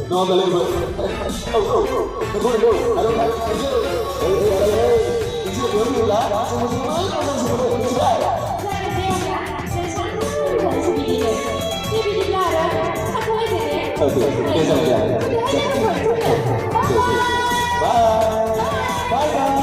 No, dale, oh, I don't like Bye. Bye bye.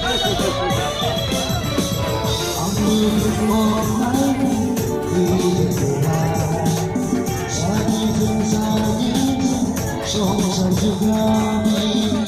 Hãy subscribe cho kênh Ghiền Mì Gõ để không bỏ lỡ những video hấp dẫn.